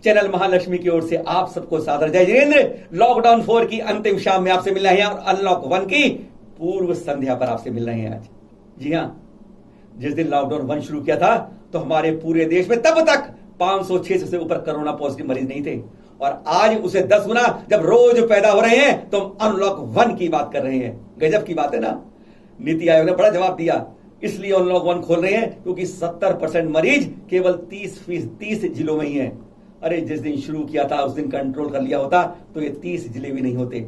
Channel Mahalakshmi की ओर से आप सबको सादर जय जिनेंद्र। लॉकडाउन 4 की अंतिम शाम में आपसे मिल रहे हैं और अनलॉक 1 की पूर्व संध्या पर आपसे मिल रहे हैं आज। जी हाँ, जिस दिन लॉकडाउन 1 शुरू किया था तो हमारे पूरे देश में तब तक 500-600 से ऊपर कोरोना पॉजिटिव मरीज नहीं थे और आज उसे 10 गुना जब रोज पैदा हो रहे हैं तो हम अनलॉक 1 की बात कर रहे हैं। गजब की बात है ना। नीति आयोग ने बड़ा जवाब दिया, इसलिए अनलॉक 1 खोल रहे हैं क्योंकि 70% मरीज केवल 30 जिलों में ही है। अरे जिस दिन शुरू किया था उस दिन कंट्रोल कर लिया होता तो ये 30 जिले भी नहीं होते।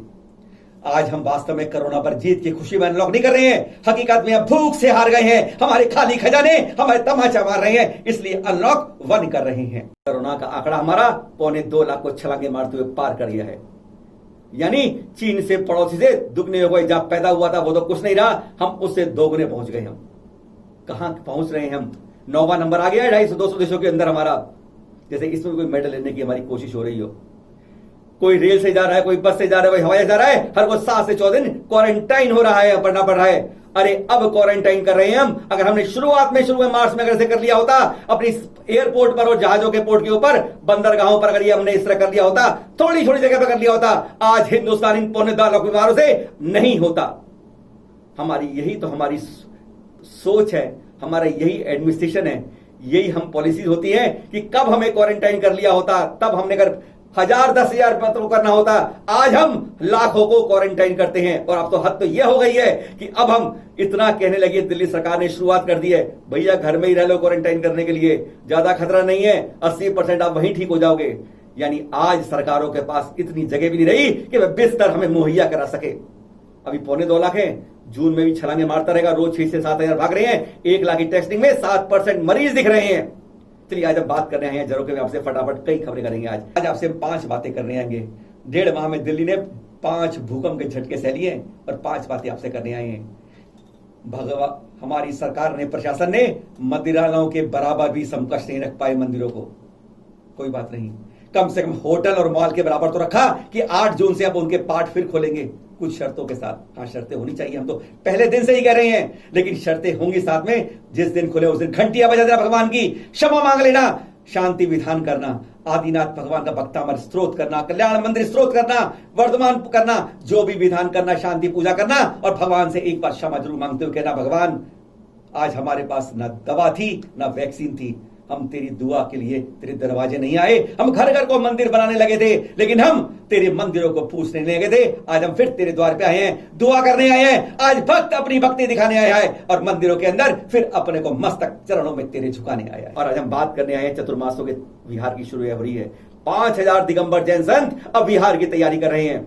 आज हम वास्तव में कोरोना पर जीत की खुशी में अनलॉक नहीं कर रहे हैं, हकीकत में हम भूख से हार गए हैं। हमारे खाली खजाने हमारे तमाचा मार रहे हैं, इसलिए अनलॉक 1 कर रहे हैं। कोरोना का आंकड़ा हमारा 2.25 लाख को छलांगे मारते हुए पार कर गया है। यानी चीन से पड़ोसी से दुगने हो गए। जहां पैदा हुआ था वो तो कुछ नहीं रहा, हम उससे दोगुने पहुंच गए। हम कहां पहुंच रहे हैं? हम 9वां नंबर आ गया है 250-200 देशों के अंदर हमारा। जैसे इसमें कोई मेडल लेने की हमारी कोशिश हो रही हो। कोई रेल से जा रहा है, कोई बस से जा रहा है, कोई हवाई से जा रहा है, हर को 7 से 14 दिन क्वारंटाइन हो रहा है, पढ़ना पड़ रहा है। अरे अब क्वारंटाइन कर रहे हैं हम। अगर हमने शुरू में मार्च में अगर से कर लिया होता, अपनी एयरपोर्ट पर और जहाजों के पोर्ट के ऊपर, बंदरगाहों पर अगर ये हमने इस तरह कर लिया होता, थोड़ी छोटी जगह पर कर लिया होता, आज हिंदुस्तान इन 2.25 लाख बीमारों से नहीं होता। हमारी सोच है, हमारा यही एडमिनिस्ट्रेशन है, यही हम पॉलिसीज होती है कि कब हमें क्वारंटाइन कर लिया होता, तब हमने अगर 1000-10,000 पत्रों करना होता। आज हम लाखों को क्वारंटाइन करते हैं। और अब तो हद तो यह हो गई है कि अब हम इतना कहने लगे, दिल्ली सरकार ने शुरुआत कर दी है, भैया घर में ही रह लो क्वारंटाइन करने के लिए, ज्यादा खतरा नहीं है, 80% आप वहीं ठीक हो जाओगे। यानी आज सरकारों के पास इतनी जगह भी नहीं रही कि वह बिस्तर हमें मुहैया करा सके। अभी 2.25 लाख है, जून में भी छलांगे मारता रहेगा, रोज 6 से 7 हजार भाग रहे हैं। 1 लाख की टेस्टिंग में 7% मरीज दिख रहे हैं। चलिए आज हम बात कर रहे हैं जरूर के आपसे फटाफट कई खबरें करेंगे। आज आपसे 5 बातें करने आएंगे। 1.5 माह में दिल्ली ने 5 भूकंप के झटके सह लिए और 5 बातें आपसे करने आए हैं। हमारी सरकार ने, प्रशासन ने मंदिरालयों के बराबर भी समकक्ष नहीं रख पाए मंदिरों को। कोई बात नहीं, कम से कम होटल और मॉल के बराबर तो रखा कि 8 जून से अब उनके पार्ट फिर खोलेंगे, कुछ शर्तों के साथ। हाँ, शर्तें होनी चाहिए, हम तो पहले दिन से ही कह रहे हैं, लेकिन शर्तें होंगी साथ में। जिस दिन खुले उस दिन घंटियां बजा देना, भगवान की क्षमा मांग लेना, शांति विधान करना, आदिनाथ भगवान का भक्तामर स्त्रोत करना, कल्याण मंदिर स्त्रोत करना, वर्धमान करना, जो भी विधान करना, शांति पूजा करना और भगवान से एक बार क्षमा जरूर मांगते हुए कहना, भगवान आज हमारे पास ना दवा थी ना वैक्सीन थी, हम तेरी दुआ के लिए तेरे दरवाजे नहीं आए। हम घर घर को मंदिर बनाने लगे थे, लेकिन हम तेरे मंदिरों को पूछने लगे थे। आज हम फिर तेरे द्वार पे आए हैं, दुआ करने आए हैं। आज भक्त अपनी भक्ति दिखाने आया है और मंदिरों के अंदर फिर अपने को मस्तक चरणों में तेरे झुकाने आया है। और आज हम बात करने आए हैं चतुर्मासों के विहार की शुरू हो रही है। 5000 दिगंबर जैन संत अब विहार की तैयारी कर रहे हैं।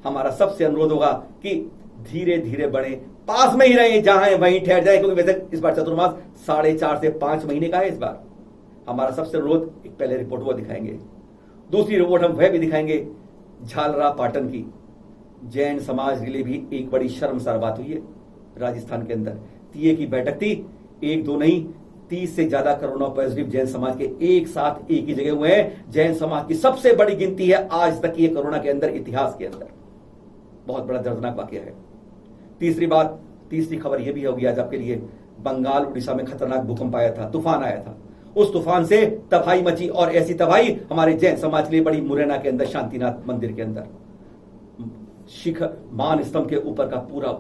हमारा सबसे अनुरोध होगा कि धीरे धीरे बढ़े, पास में ही रहे, जहां है वहीं ठहर जाए, क्योंकि वैसे इस बार चतुर्मास 4.5 से 5 महीने का है। इस बार हमारा सबसे अनुरोध, एक पहले रिपोर्ट वो दिखाएंगे, दूसरी रिपोर्ट हम वह भी दिखाएंगे झालरा पाटन की। जैन समाज के लिए भी एक बड़ी शर्मसार बात हुई है राजस्थान के अंदर। तीये की बैठक थी, 1-2 नहीं 30 से ज्यादा कोरोना पॉजिटिव जैन समाज के एक साथ एक ही जगह हुए हैं। जैन समाज की सबसे बड़ी गिनती है आज तक ये कोरोना के अंदर, इतिहास के अंदर। बहुत बड़ा दर्दनाक वाकया है। तीसरी खबर यह भी होगी आज आपके लिए, बंगाल उड़ीसा में खतरनाक भूकंप आया था, तूफान आया था। उस तूफान से तबाही मची और ऐसी तबाही हमारे जैन समाज के लिए बड़ी। मुरैना के अंदर शांतिनाथ मंदिर के अंदर शिखर मान स्तंभ के ऊपर का पूरा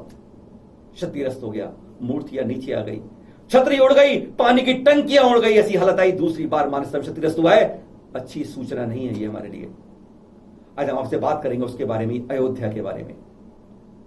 क्षतिग्रस्त हो गया, मूर्तियां नीचे आ गई, छतरी उड़ गई, पानी की टंकियां उड़ गई, ऐसी हालत आई। दूसरी बार मान स्तंभ क्षतिग्रस्त हुआ है। अच्छी सूचना नहीं है ये हमारे लिए। आज हम आपसे बात करेंगे उसके बारे में, अयोध्या के बारे में।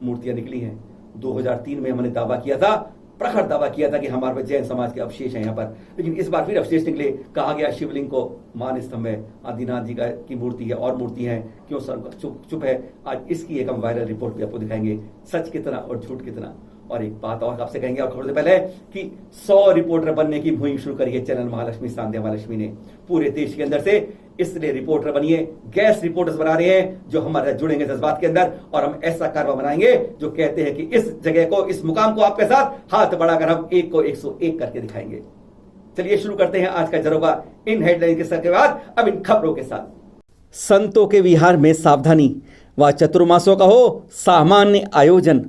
मूर्तियां निकली हैं। 2003 में हमने दावा किया था, प्रखर दावा किया था कि हमारे पास जैन समाज के अवशेष हैं यहाँ पर, लेकिन इस बार फिर अवशेष निकले। कहा गया शिवलिंग को मान स्तंभ में आदिनाथ जी की मूर्ति है और मूर्ति है, क्यों सर चुप है। आज इसकी एक हम वायरल रिपोर्ट भी आपको दिखाएंगे, सच कितना और झूठ कितना। और एक बात और आपसे कहेंगे, और खबर से पहले कि 100 रिपोर्टर बनने की मुहिम शुरू करी है चैनल महालक्ष्मी संध्या महालक्ष्मी ने पूरे देश के अंदर से। इसलिए रिपोर्टर बनिए, गैस रिपोर्टर्स बना रहे हैं जो हमारे जुड़ेंगे जज्बात के अंदर, और हम ऐसा कारवा बनाएंगे जो कहते हैं कि इस जगह को, इस मुकाम को आपके साथ हाथ बढ़ाकर हम 1 को 101 करके दिखाएंगे। चलिए शुरू करते हैं आज का जरोगा इन हेडलाइन के के बाद अब इन खबरों के साथ। संतों के विहार में सावधानी व चतुर्मासों का हो सामान्य आयोजन।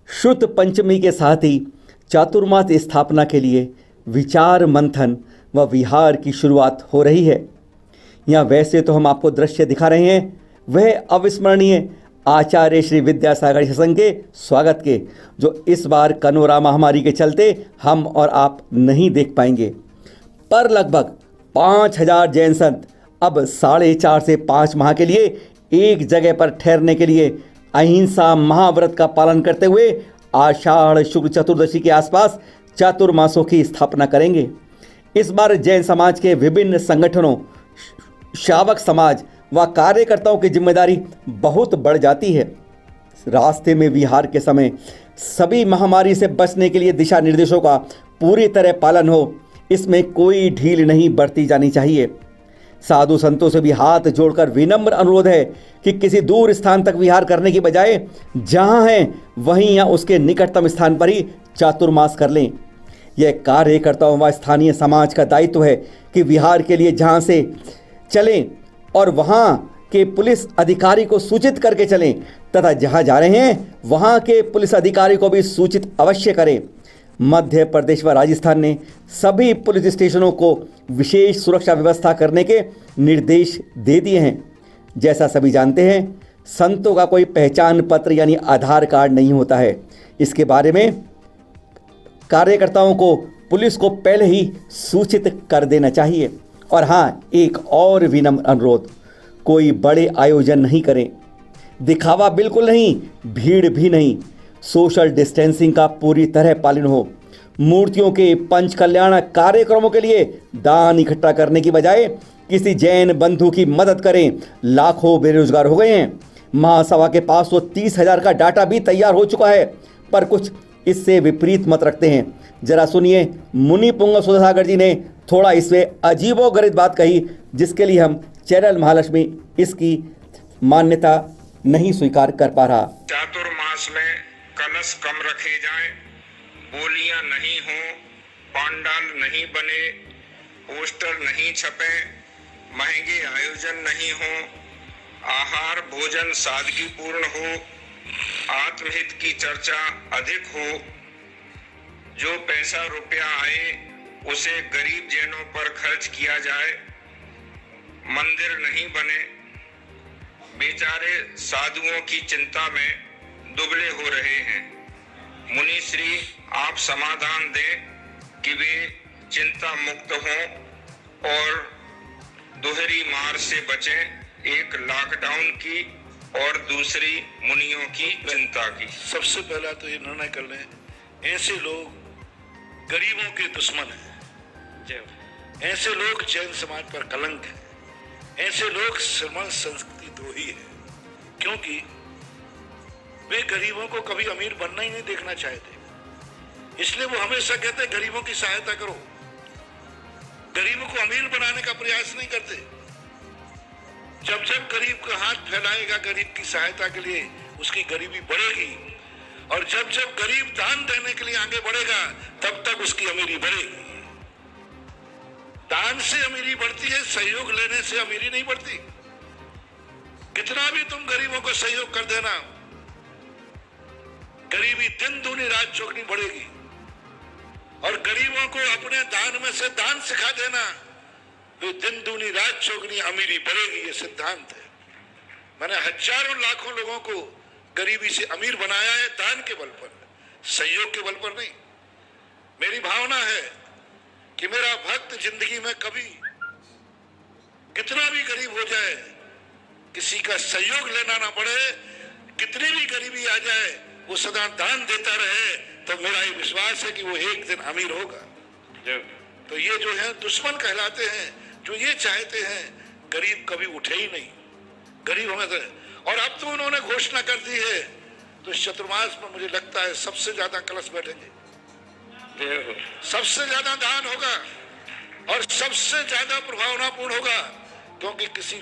शुद्ध पंचमी के साथ ही चातुर्मास स्थापना के लिए विचार मंथन व विहार की शुरुआत हो रही है। यहाँ वैसे तो हम आपको दृश्य दिखा रहे हैं वह अविस्मरणीय आचार्य श्री विद्यासागर संघ के स्वागत के, जो इस बार कोरोना महामारी के चलते हम और आप नहीं देख पाएंगे। पर लगभग 5000 जैन संत अब 4.5 से 5 माह के लिए एक जगह पर ठहरने के लिए अहिंसा महाव्रत का पालन करते हुए आषाढ़ शुक्ल चतुर्दशी के आसपास चातुर्मासों की स्थापना करेंगे। इस बार जैन समाज के विभिन्न संगठनों, श्रावक समाज व कार्यकर्ताओं की जिम्मेदारी बहुत बढ़ जाती है। रास्ते में विहार के समय सभी महामारी से बचने के लिए दिशा निर्देशों का पूरी तरह पालन हो, इसमें कोई ढील नहीं बरती जानी चाहिए। साधु संतों से भी हाथ जोड़कर विनम्र अनुरोध है कि किसी दूर स्थान तक विहार करने की बजाय जहां हैं वहीं या उसके निकटतम स्थान पर ही चातुर्मास कर लें। यह कार्यकर्ताओं व स्थानीय समाज का दायित्व है कि विहार के लिए जहां से चलें और वहां के पुलिस अधिकारी को सूचित करके चलें तथा जहां जा रहे हैं वहां के पुलिस अधिकारी को भी सूचित अवश्य करें। मध्य प्रदेश व राजस्थान ने सभी पुलिस स्टेशनों को विशेष सुरक्षा व्यवस्था करने के निर्देश दे दिए हैं। जैसा सभी जानते हैं, संतों का कोई पहचान पत्र यानी आधार कार्ड नहीं होता है। इसके बारे में कार्यकर्ताओं को पुलिस को पहले ही सूचित कर देना चाहिए। और हाँ, एक और विनम्र अनुरोध, कोई बड़े आयोजन नहीं करें, दिखावा बिल्कुल नहीं, भीड़ भी नहीं, सोशल डिस्टेंसिंग का पूरी तरह पालन हो। मूर्तियों के पंच कल्याण कार्यक्रमों के लिए दान इकट्ठा करने की बजाय किसी जैन बंधु की मदद करें। लाखों बेरोजगार हो गए हैं। महासभा के पास तो 30,000 का डाटा भी तैयार हो चुका है, पर कुछ इससे विपरीत मत रखते हैं। जरा सुनिए, मुनि पुंग सुधाकर जी ने थोड़ा इसमें अजीबोगरीब बात कही, जिसके लिए हम चैनल महालक्ष्मी इसकी मान्यता नहीं स्वीकार कर पा रहा। चातुर्मास में कलश कम रखे जाएं, बोलियां नहीं हो, पांडाल नहीं बने, पोस्टर नहीं छपे, महंगे आयोजन नहीं हो, आहार भोजन सादगीपूर्ण हो, आत्महित की चर्चा अधिक हो, जो पैसा रुपया आए उसे गरीब जैनों पर खर्च किया जाए, मंदिर नहीं बने, बेचारे साधुओं की चिंता में दुबले हो रहे हैं। मुनि श्री आप समाधान दें कि वे चिंता मुक्त हों और दोहरी मार से बचें, एक लॉकडाउन की और दूसरी मुनियों की चिंता की। सबसे पहला तो ये निर्णय कर लें, ऐसे लोग गरीबों के दुश्मन हैं, ऐसे लोग जैन समाज पर कलंक है, ऐसे लोग श्रमण संस्कृति द्रोही है, क्योंकि वे गरीबों को कभी अमीर बनना ही नहीं देखना चाहते। इसलिए वो हमेशा कहते हैं गरीबों की सहायता करो, गरीबों को अमीर बनाने का प्रयास नहीं करते। जब जब गरीब का हाथ फैलाएगा गरीब की सहायता के लिए, उसकी गरीबी बढ़ेगी, और जब जब गरीब दान देने के लिए आगे बढ़ेगा तब तक उसकी अमीरी बढ़ेगी। दान से अमीरी बढ़ती है, सहयोग लेने से अमीरी नहीं बढ़ती। कितना भी तुम गरीबों को सहयोग कर देना, गरीबी दिन दूनी रात चौगनी बढ़ेगी। और गरीबों को अपने दान में से दान सिखा देना, तो दिन दूनी रात चौगनी अमीरी बढ़ेगी। ये सिद्धांत है। मैंने हजारों लाखों लोगों को गरीबी से अमीर बनाया है, दान के बल पर, सहयोग के बल पर नहीं। मेरी भावना है कि मेरा भक्त जिंदगी में कभी कितना भी गरीब हो जाए, किसी का सहयोग लेना ना पड़े, कितनी भी गरीबी आ जाए, वो सदा दान देता रहे, तो मेरा ये विश्वास है कि वो एक दिन अमीर होगा। तो ये जो है दुश्मन कहलाते हैं, जो ये चाहते हैं गरीब कभी उठे ही नहीं, गरीब हमें। और अब तो उन्होंने घोषणा कर दी है, तो इस चतुर्मास में मुझे लगता है सबसे ज्यादा कलश बैठेंगे, सबसे ज्यादा दान होगा और सबसे ज्यादा प्रभावनापूर्ण होगा, क्योंकि किसी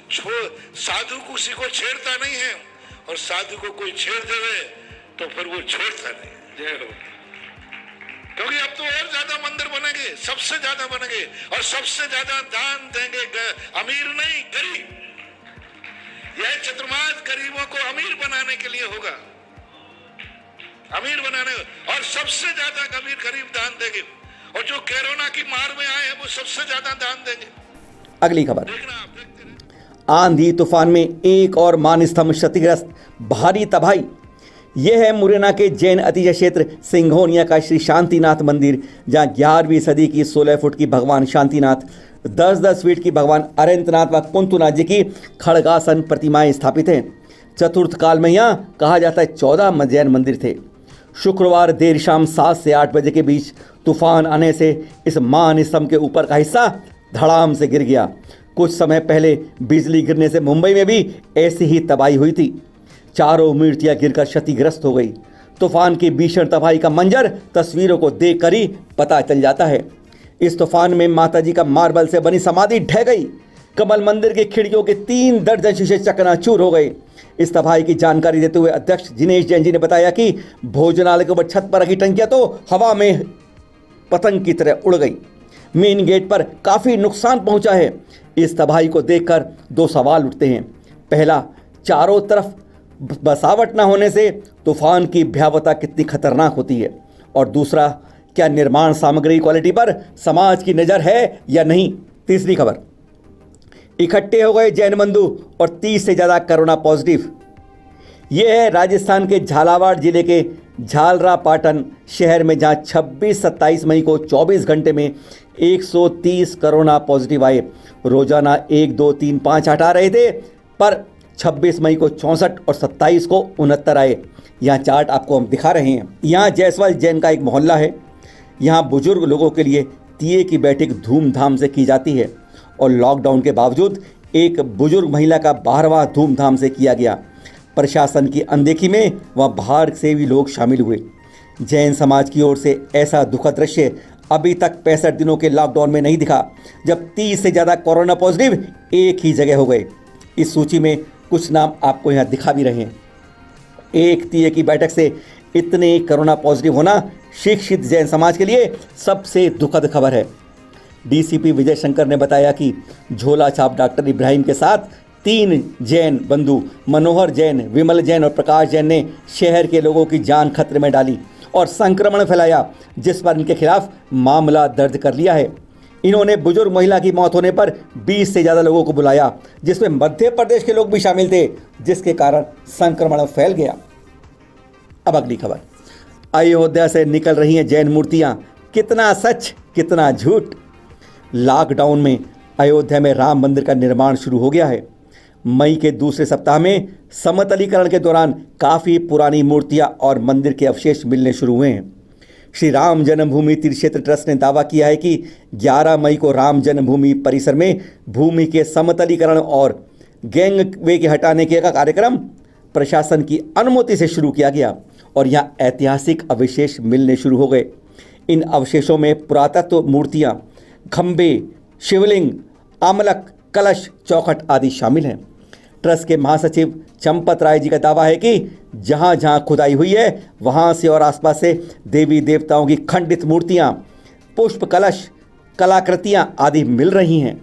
साधु किसी को छेड़ता नहीं है, और साधु को कोई छेड़ देवे तो फिर वो छोड़ता नहीं। क्योंकि अब तो और ज्यादा मंदिर बनेंगे, सबसे ज्यादा बनेंगे, और सबसे ज्यादा दान देंगे, अमीर नहीं गरीब। यह चतुर्मास गरीबों को अमीर बनाने के लिए होगा, अमीर बनाने, और सबसे ज्यादा अमीर गरीब दान देंगे, और जो कोरोना की मार में आए हैं वो सबसे ज्यादा दान देंगे। अगली खबर देखना, आप देखते रहे। आंधी तूफान में एक और मानस्तंभ क्षतिग्रस्त, भारी तबाही। यह है मुरैना के जैन अतिशय क्षेत्र सिंघोनिया का श्री शांतिनाथ मंदिर, जहां 11वीं सदी की 16 फुट की भगवान शांतिनाथ, 10-10 फीट की भगवान अरंतनाथ व कुंतुनाथ जी की खड़गासन प्रतिमाएं स्थापित हैं। चतुर्थ काल में यहाँ कहा जाता है 14 जैन मंदिर थे। शुक्रवार देर शाम 7 से 8 बजे के बीच तूफान आने से इस मान स्तंभ के ऊपर का हिस्सा धड़ाम से गिर गया। कुछ समय पहले बिजली गिरने से मुंबई में भी ऐसी ही तबाही हुई थी। चारों मूर्तियां गिरकर क्षतिग्रस्त हो गई। तूफान की भीषण तबाही का मंजर तस्वीरों को देखकर ही पता चल जाता है। इस तूफान में माताजी का मार्बल से बनी समाधि ढह गई। कमल मंदिर की खिड़कियों के 3 दर्जन शीशे चकनाचूर हो गए। इस तबाही की जानकारी देते हुए अध्यक्ष जिनेश जैन जी ने बताया कि भोजनालय के ऊपर छत पर रखी टंकियां तो हवा में पतंग की तरह उड़ गई। मेन गेट पर काफी नुकसान पहुंचा है। इस तबाही को देखकर 2 सवाल उठते हैं। पहला, चारों तरफ बसावट न होने से तूफान की भयावहता कितनी खतरनाक होती है, और दूसरा, क्या निर्माण सामग्री क्वालिटी पर समाज की नज़र है या नहीं। तीसरी खबर, इकट्ठे हो गए जैन बंधु और 30 से ज़्यादा कोरोना पॉजिटिव। ये है राजस्थान के झालावाड़ जिले के झालरापाटन शहर में, जहां 26-27 मई को 24 घंटे में 130 कोरोना पॉजिटिव आए। रोजाना 1, 2, 3, 5, 8 आ रहे थे, पर 26 मई को 64 और 27 को 69 आए। यहाँ चार्ट आपको हम दिखा रहे हैं। यहाँ जयसवाल जैन का एक मोहल्ला है। यहाँ बुजुर्ग लोगों के लिए तिये की बैठक धूमधाम से की जाती है, और लॉकडाउन के बावजूद एक बुजुर्ग महिला का 12वां धूमधाम से किया गया। प्रशासन की अनदेखी में वह बाहर से भी लोग शामिल हुए। जैन समाज की ओर से ऐसा दुखद दृश्य अभी तक 65 दिनों के लॉकडाउन में नहीं दिखा, जब 30 से ज़्यादा कोरोना पॉजिटिव एक ही जगह हो गए। इस सूची में कुछ नाम आपको यहाँ दिखा भी रहे हैं। एक तिये की बैठक से इतने कोरोना पॉजिटिव होना शिक्षित जैन समाज के लिए सबसे दुखद खबर है। डीसीपी विजय शंकर ने बताया कि झोला छाप डॉक्टर इब्राहिम के साथ 3 जैन बंधु मनोहर जैन, विमल जैन और प्रकाश जैन ने शहर के लोगों की जान खतरे में डाली और संक्रमण फैलाया, जिस पर इनके खिलाफ मामला दर्ज कर लिया है। इन्होंने बुजुर्ग महिला की मौत होने पर 20 से ज़्यादा लोगों को बुलाया, जिसमें मध्य प्रदेश के लोग भी शामिल थे, जिसके कारण संक्रमण फैल गया। अब अगली खबर, अयोध्या से निकल रही हैं जैन मूर्तियां, कितना सच कितना झूठ। लॉकडाउन में अयोध्या में राम मंदिर का निर्माण शुरू हो गया है। मई के दूसरे सप्ताह में समतलीकरण के दौरान काफ़ी पुरानी मूर्तियां और मंदिर के अवशेष मिलने शुरू हुए हैं। श्री राम जन्मभूमि तीर्थ क्षेत्र ट्रस्ट ने दावा किया है कि 11 मई को राम जन्मभूमि परिसर में भूमि के समतलीकरण और गैंगवे के हटाने के का कार्यक्रम प्रशासन की अनुमति से शुरू किया गया, और यहाँ ऐतिहासिक अवशेष मिलने शुरू हो गए। इन अवशेषों में पुरातत्व मूर्तियाँ, खंबे, शिवलिंग, आमलक, कलश, चौखट आदि शामिल हैं। ट्रस्ट के महासचिव चंपत राय जी का दावा है कि जहां जहां खुदाई हुई है वहां से और आसपास से देवी देवताओं की खंडित मूर्तियां, पुष्प कलश, कलाकृतियां आदि मिल रही हैं।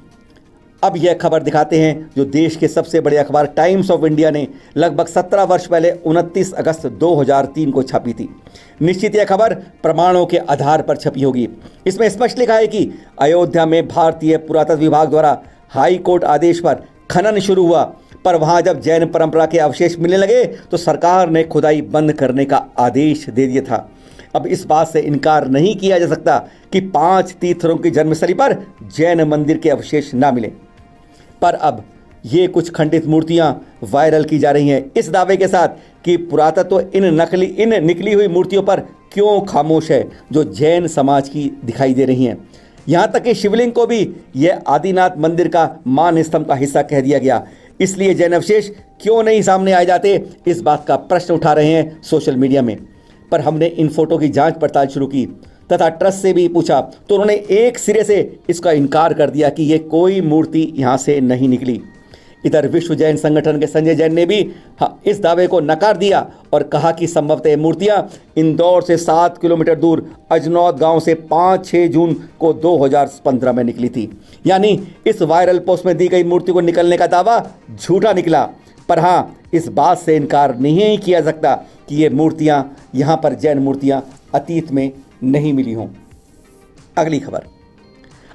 अब यह खबर दिखाते हैं जो देश के सबसे बड़े अखबार टाइम्स ऑफ इंडिया ने लगभग 17 वर्ष पहले 29 अगस्त 2003 को छापी थी। निश्चित यह खबर प्रमाणों के आधार पर छपी होगी। इसमें स्पष्ट लिखा है कि अयोध्या में भारतीय पुरातत्व विभाग द्वारा हाई कोर्ट आदेश पर खनन शुरू हुआ, पर वहां जब जैन परंपरा के अवशेष मिलने लगे तो सरकार ने खुदाई बंद करने का आदेश दे दिया था। अब इस बात से इनकार नहीं किया जा सकता कि 5 तीर्थरों की जन्मस्थली पर जैन मंदिर के अवशेष ना मिले, पर अब ये कुछ खंडित मूर्तियां वायरल की जा रही हैं इस दावे के साथ कि पुरातत्व इन निकली हुई मूर्तियों पर क्यों खामोश है जो जैन समाज की दिखाई दे रही हैं। यहाँ तक कि शिवलिंग को भी यह आदिनाथ मंदिर का मान स्तंभ का हिस्सा कह दिया गया। इसलिए जैन अवशेष क्यों नहीं सामने आए जाते, इस बात का प्रश्न उठा रहे हैं सोशल मीडिया में। पर हमने इन फोटो की जांच पड़ताल शुरू की तथा ट्रस्ट से भी पूछा, तो उन्होंने एक सिरे से इसका इनकार कर दिया कि ये कोई मूर्ति यहाँ से नहीं निकली। इधर विश्व जैन संगठन के संजय जैन ने भी इस दावे को नकार दिया और कहा कि संभवतः ये मूर्तियां इंदौर से 7 किलोमीटर दूर अजनौद गांव से 5-6 जून को 2015 में निकली थी। यानी इस वायरल पोस्ट में दी गई मूर्ति को निकलने का दावा झूठा निकला। पर हाँ, इस बात से इनकार नहीं किया सकता कि ये मूर्तियां यहाँ पर जैन मूर्तियां अतीत में नहीं मिली हों। अगली खबर,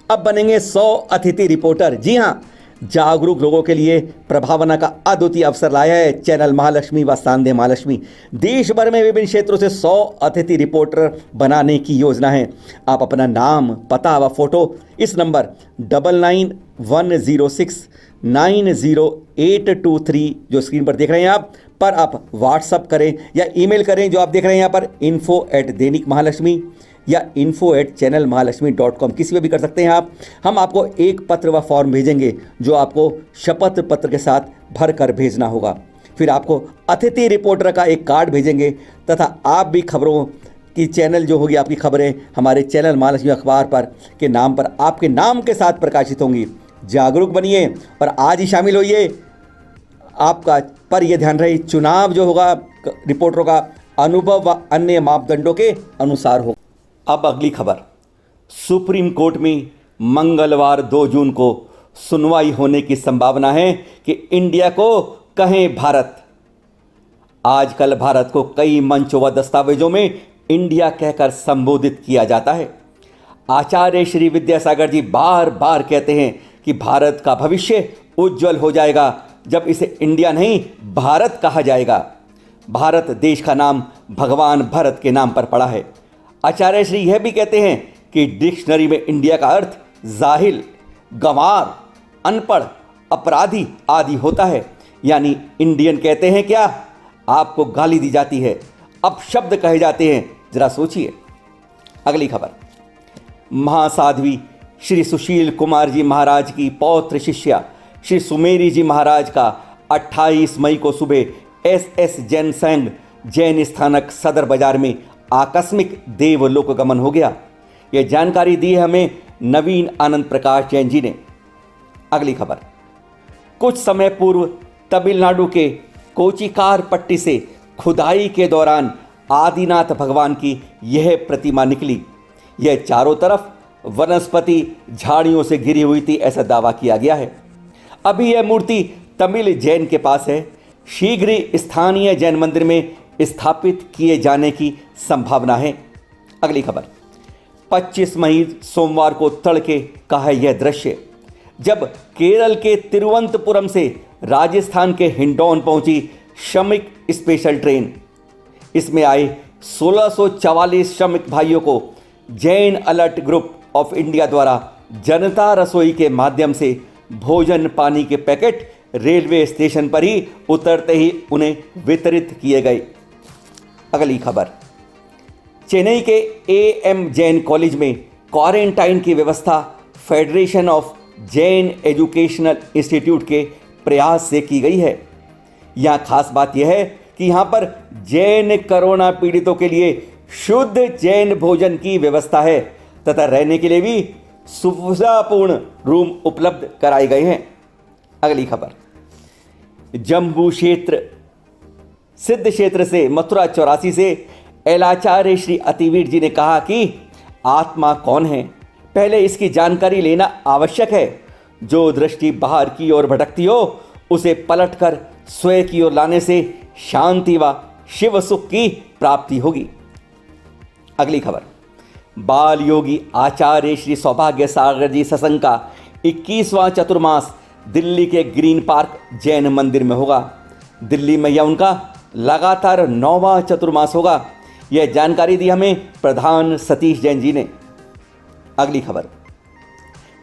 अब बनेंगे 100 अतिथि रिपोर्टर। जी हाँ, जागरूक लोगों के लिए प्रभावना का अद्वितीय अवसर लाया है चैनल महालक्ष्मी व सांध्य महालक्ष्मी। देश भर में विभिन्न क्षेत्रों से 100 अतिथि रिपोर्टर बनाने की योजना है। आप अपना नाम, पता व फोटो इस नंबर 9910690823 जो स्क्रीन पर देख रहे हैं आप व्हाट्सअप करें या ईमेल करें, जो आप देख रहे हैं यहाँ पर info@दैनिक महालक्ष्मी या info@channelmahalakshmi.com, किसी पे भी कर सकते हैं आप। हम आपको एक पत्र व फॉर्म भेजेंगे जो आपको शपथ पत्र के साथ भर कर भेजना होगा। फिर आपको अतिथि रिपोर्टर का एक कार्ड भेजेंगे तथा आप भी खबरों की चैनल जो होगी, आपकी खबरें हमारे चैनल महालक्ष्मी अखबार पर के नाम पर आपके नाम के साथ प्रकाशित होंगी। जागरूक बनिए और आज ही शामिल होइए। आपका पर यह ध्यान रहे, चुनाव जो होगा रिपोर्टरों का अनुभव व अन्य मापदंडों के अनुसार हो। अब अगली खबर, सुप्रीम कोर्ट में मंगलवार 2 जून को सुनवाई होने की संभावना है कि इंडिया को कहें भारत। आजकल भारत को कई मंचों व दस्तावेजों में इंडिया कहकर संबोधित किया जाता है। आचार्य श्री विद्यासागर जी बार बार कहते हैं कि भारत का भविष्य उज्जवल हो जाएगा जब इसे इंडिया नहीं भारत कहा जाएगा। भारत देश का नाम भगवान भरत के नाम पर पड़ा है। आचार्य श्री यह भी कहते हैं कि डिक्शनरी में इंडिया का अर्थ जाहिल, गंवार, अनपढ़, अपराधी आदि होता है। यानी इंडियन कहते हैं क्या, आपको गाली दी जाती है, अपशब्द कहे जाते हैं। जरा सोचिए। अगली खबर, महासाध्वी श्री सुशील कुमार जी महाराज की पौत्र शिष्या श्री सुमेरी जी महाराज का 28 मई को सुबह SS जैन संघ जैन स्थानक सदर बाजार में आकस्मिक देवलोक गमन हो गया। यह जानकारी दी है हमें नवीन आनंद प्रकाश जैन जी ने। अगली खबर, कुछ समय पूर्व तमिलनाडु के कोचिकार पट्टी से खुदाई के दौरान आदिनाथ भगवान की यह प्रतिमा निकली। यह चारों तरफ वनस्पति झाड़ियों से घिरी हुई थी, ऐसा दावा किया गया है। अभी यह मूर्ति तमिल जैन के पास है। शीघ्र ही स्थानीय जैन मंदिर में स्थापित किए जाने की संभावना है। अगली खबर, 25 मई सोमवार को तड़के का है यह दृश्य, जब केरल के तिरुवनंतपुरम से राजस्थान के हिंडौन पहुंची श्रमिक स्पेशल ट्रेन। इसमें आए 1644 श्रमिक भाइयों को Jain alert group of India द्वारा जनता रसोई के माध्यम से भोजन पानी के पैकेट रेलवे स्टेशन पर ही उतरते ही उन्हें वितरित किए गए। अगली खबर, चेन्नई के AM जैन कॉलेज में क्वारंटाइन की व्यवस्था federation of Jain educational institute के प्रयास से की गई है। यहाँ खास बात यह है कि यहाँ पर जैन कोरोना पीड़ितों के लिए शुद्ध जैन भोजन की व्यवस्था है तथा रहने के लिए भी सुविधापूर्ण रूम उपलब्ध कराए गए हैं। अगली खबर, जम्मू क्षेत्र सिद्ध क्षेत्र से मथुरा 84 से एलाचार्य श्री अतिवीर जी ने कहा कि आत्मा कौन है, पहले इसकी जानकारी लेना आवश्यक है। जो दृष्टि बाहर की ओर भटकती हो उसे पलटकर स्वयं की ओर लाने से शांति व शिव सुख की प्राप्ति होगी। अगली खबर, बाल योगी आचार्य श्री सौभाग्य सागर जी सत्संग का 21वां चतुर्मास दिल्ली के ग्रीन पार्क जैन मंदिर में होगा। दिल्ली में यह उनका लगातार 9वां चतुर्मास होगा। यह जानकारी दी हमें प्रधान सतीश जैन जी ने। अगली खबर,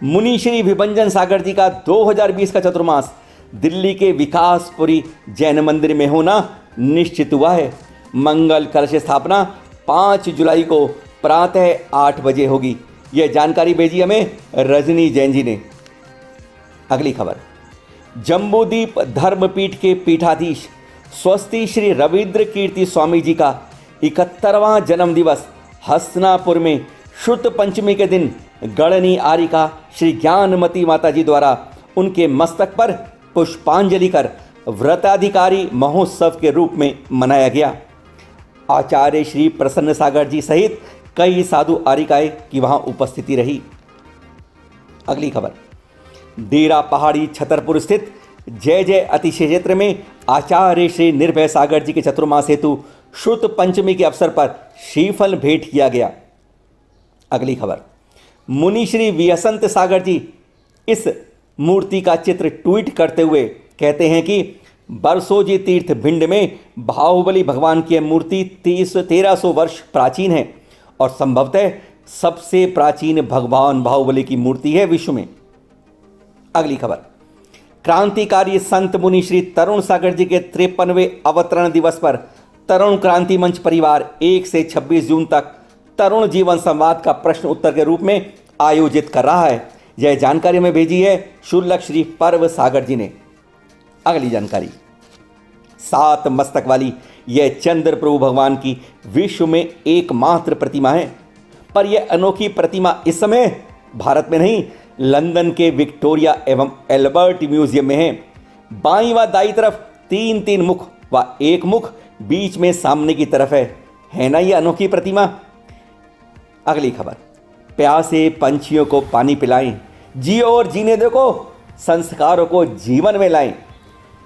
मुनि श्री विभंजन सागर जी का 2020 का चतुर्मास दिल्ली के विकासपुरी जैन मंदिर में होना निश्चित हुआ है। मंगल कलश स्थापना 5 जुलाई को प्रातः 8 बजे होगी। यह जानकारी भेजी हमें रजनी जैन जी ने। अगली खबर, जम्बूद्वीप धर्मपीठ के पीठाधीश स्वस्ति श्री रविंद्र कीर्ति स्वामी जी का 71वां जन्म दिवस हसनापुर में शुद्ध पंचमी के दिन गणनी आरिका श्री ज्ञानमती माता जी द्वारा उनके मस्तक पर पुष्पांजलि कर व्रताधिकारी महोत्सव के रूप में मनाया गया। आचार्य श्री प्रसन्न सागर जी सहित कई साधु आरिकाएं की वहां उपस्थिति रही। अगली खबर, डेरा पहाड़ी छतरपुर स्थित जय जय अतिशय क्षेत्र में आचार्य श्री निर्भय सागर जी के चतुर्मास हेतु शुद्ध पंचमी के अवसर पर श्रीफल भेंट किया गया। अगली खबर, मुनि श्री विहसंत सागर जी इस मूर्ति का चित्र ट्वीट करते हुए कहते हैं कि बरसोजी तीर्थ भिंड में बाहुबली भगवान की यह मूर्ति 1300 वर्ष प्राचीन है और संभवतः सबसे प्राचीन भगवान बाहुबली की मूर्ति है विश्व में। अगली खबर, क्रांतिकारी संत मुनि श्री तरुण सागर जी के 53वें अवतरण दिवस पर तरुण क्रांति मंच परिवार 1 से 26 जून तक तरुण जीवन संवाद का प्रश्न उत्तर के रूप में आयोजित कर रहा है। यह जानकारी हमें भेजी है शुल्लक श्री पर्व सागर जी ने। अगली जानकारी, 7 मस्तक वाली यह चंद्र प्रभु भगवान की विश्व में एकमात्र प्रतिमा है, पर यह अनोखी प्रतिमा इस समय भारत में नहीं, लंदन के विक्टोरिया एवं एल्बर्ट म्यूजियम में है। बाईं व दाईं तरफ 3-3 मुख व एक मुख बीच में सामने की तरफ है ना यह अनोखी प्रतिमा। अगली खबर, प्यासे पंछियों को पानी पिलाएं, जियो और जीने दो को संस्कारों को जीवन में लाएं।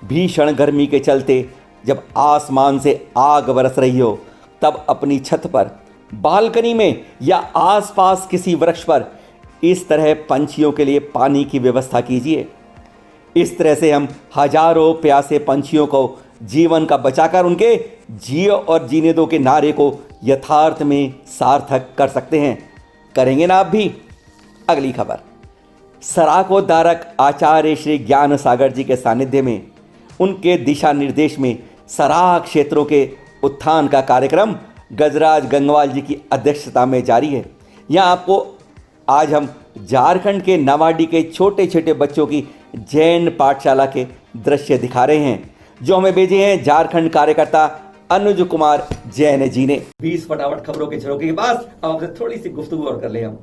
भीषण गर्मी के चलते जब आसमान से आग बरस रही हो तब अपनी छत पर, बालकनी में या आसपास किसी वृक्ष पर इस तरह पंछियों के लिए पानी की व्यवस्था कीजिए। इस तरह से हम हजारों प्यासे पंछियों को जीवन का बचाकर उनके जियो और जीने दो के नारे को यथार्थ में सार्थक कर सकते हैं। करेंगे ना आप भी? अगली खबर, सराकोद्धारक आचार्य श्री ज्ञान सागर जी के सानिध्य में उनके दिशा निर्देश में सराह क्षेत्रों के उत्थान का कार्यक्रम गजराज गंगवाल जी की अध्यक्षता में जारी है। यहाँ आपको आज हम झारखंड के नवाडी के छोटे छोटे बच्चों की जैन पाठशाला के दृश्य दिखा रहे हैं जो हमें भेजे हैं झारखंड कार्यकर्ता अनुज कुमार जैन जी ने। 20 फटाफट खबरों के झरोखे के पास अब आपसे थोड़ी सी गुफ्तगू और कर ले। हम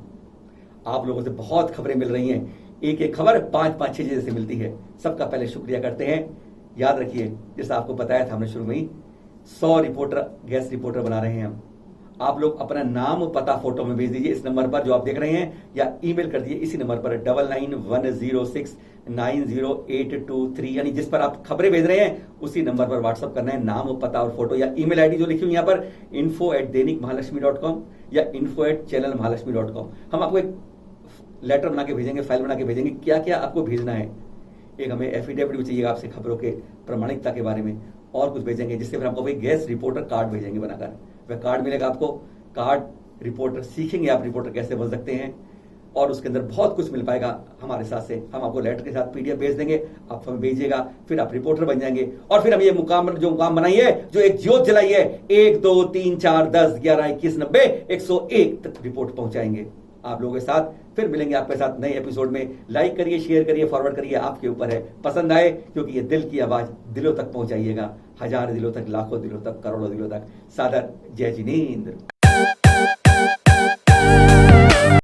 आप लोगों से बहुत खबरें मिल रही हैं, एक एक खबर 5-5 6 जैसे मिलती है। सबका पहले शुक्रिया करते हैं। याद रखिए, जैसा आपको बताया था हमने शुरू में ही, 100 रिपोर्टर गेस्ट रिपोर्टर बना रहे हैं हम। आप लोग अपना नाम पता फोटो में भेज दीजिए इस नंबर पर जो आप देख रहे हैं, या ईमेल कर दीजिए इसी नंबर पर 9910690823, यानी जिस पर आप खबरें भेज रहे हैं उसी नंबर पर व्हाट्सअप करना है, नाम पता और फोटो, या ईमेल आईडी जो लिखी हुई यहाँ पर info@dainikmahalakshmi.com या info@channelmahalakshmi.com। हम आपको एक लेटर बना के भेजेंगे, फाइल बना के भेजेंगे, क्या क्या आपको भेजना है। एक हमें एफिडेविट भी चाहिए आपसे खबरों के प्रामाणिकता के बारे में, और कुछ भेजेंगे, जिससे फिर हमको गेस्ट रिपोर्टर कार्ड भेजेंगे बनाकर। वह कार्ड मिलेगा आपको, कार्ड रिपोर्टर सीखेंगे आप रिपोर्टर कैसे बन सकते हैं, और उसके अंदर बहुत कुछ मिल पाएगा हमारे साथ से। हम आपको लेटर के साथ पीडीएफ भेज देंगे, आप हमें भेजिएगा, फिर आप रिपोर्टर बन जाएंगे। और फिर हम ये मुकाम बनाई है, जो एक ज्योत जलाई है, 1 2 3 4 10 11 21 90 101 तक रिपोर्ट पहुंचाएंगे आप लोगों के साथ। फिर मिलेंगे आपके साथ नए एपिसोड में। लाइक करिए, शेयर करिए, फॉरवर्ड करिए, आपके ऊपर है। पसंद आए, क्योंकि ये दिल की आवाज दिलों तक पहुंचाइएगा, 1000 दिलों तक, लाखों दिलों तक, करोड़ों दिलों तक। सादर जय जिनेंद्र।